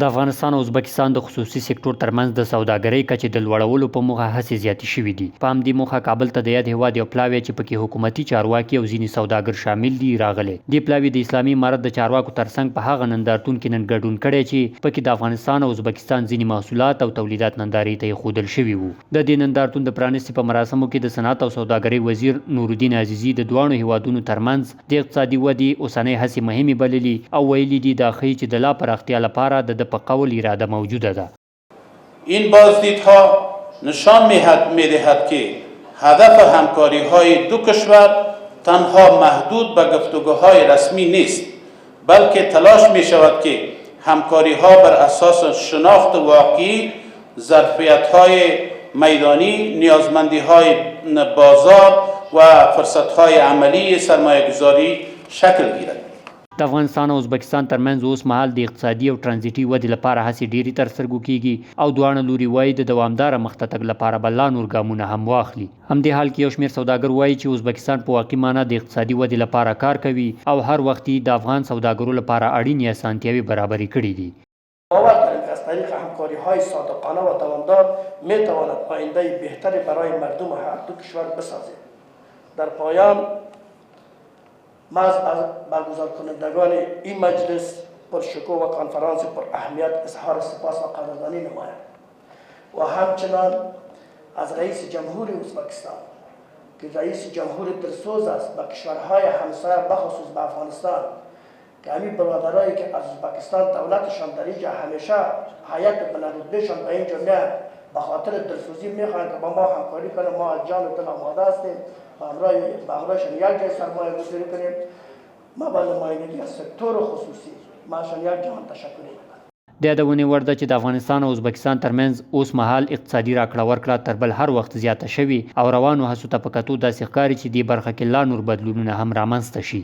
د افغانستان او ازبکستان د خصوصي سکتور ترمنځ د سوداګرۍ کچې د لوړولو په موخه هڅې زیاتې شوې دي. په همدې موخه کابل ته د یاد هیواد یو پلاوی چې پکې حکومتي چارواکي او ځینې سوداګر شامل دي راغلی. دې پلاوي د اسلامي امارت د چارواکو ترڅنګ په هغه نندارتون کې نن ګډون کړی چې پکې د افغانستان او ازبکستان ځینې محصولات او تولیدات نندارې ته ایښودل شوي وو. د دې نندارتون د پرانیستي په مراسمو کې د صنعت او سوداګرۍ وزیر نورالدین عزیزي د دواړو هیوادونو ترمنځ د اقتصادي ودې اوسنۍ هڅې مهمې بللي او ویلي دي دا ښیي چې د لا پراختیا لپاره د په قول اراده موجوده ده. این بازدیدها نشان می‌دهد که هدف همکاری‌های دو کشور تنها محدود به گفتگوهای رسمی نیست، بلکه تلاش می‌شود که همکاری‌ها بر اساس شناخت واقعی، ظرفیت‌های میدانی، نیازمندی‌های بازار و فرصت‌های عملی سرمایه‌گذاری شکل گیرد. د افغانستان او ازبکستان ترمنځ اوس مهال د اقتصادي او ترانزیټي ودې لپاره هڅې ډېرې تر سترګو کیږي او دواړه لوري وایي د دوامداره مخته تګ لپاره به لا نور ګامونه هم واخلي. همدې حال کې یو شمېر سوداګر وایي چې ازبکستان په واقعي معنا د اقتصادي ودې لپاره کار کوي او هر وخت د افغان سوداګرو لپاره اړینې اسانتیاوې برابرې کړي دي. باور داریم که از طریق همکاری‌های صادقانه و دوامدار می‌تواند آینده بهتری برای مردم هر دو کشور بسازد. در پایان از برگزار کنندگان این مجلس پر شکوه و کنفرانس پر اهمیت اظهار سپاس و قدردانی نمایم و همچنان از رئیس جمهور ازبکستان که رئیس جمهور دلسوز است به کشورهای همسایه بخصوص به افغانستان که همین برادرایی که از ازبکستان دولتشان در اینجا همیشه حیات بلندرتبهشان به اینجا میاد به خاطر دلسوزی میخواهند که با ما همکاری کنیم. ما از جان و دل آماده هستیم با همراهشان یک جای سرمایه گذاری کنیم. ما به نمایندگی از سکتور خصوصی ماشان یک جهان تشکر میکنم. د یادونې وړ ده چې د افغانستان او ازبکستان ترمنځ اوس مهال اقتصادي راکړه ورکړه تر بل هر وخت زیاته شوې او روانو هڅو ته په کتو داسې ښکاري چې دې برخه کې لا نور بدلونونه هم رامنځته شي.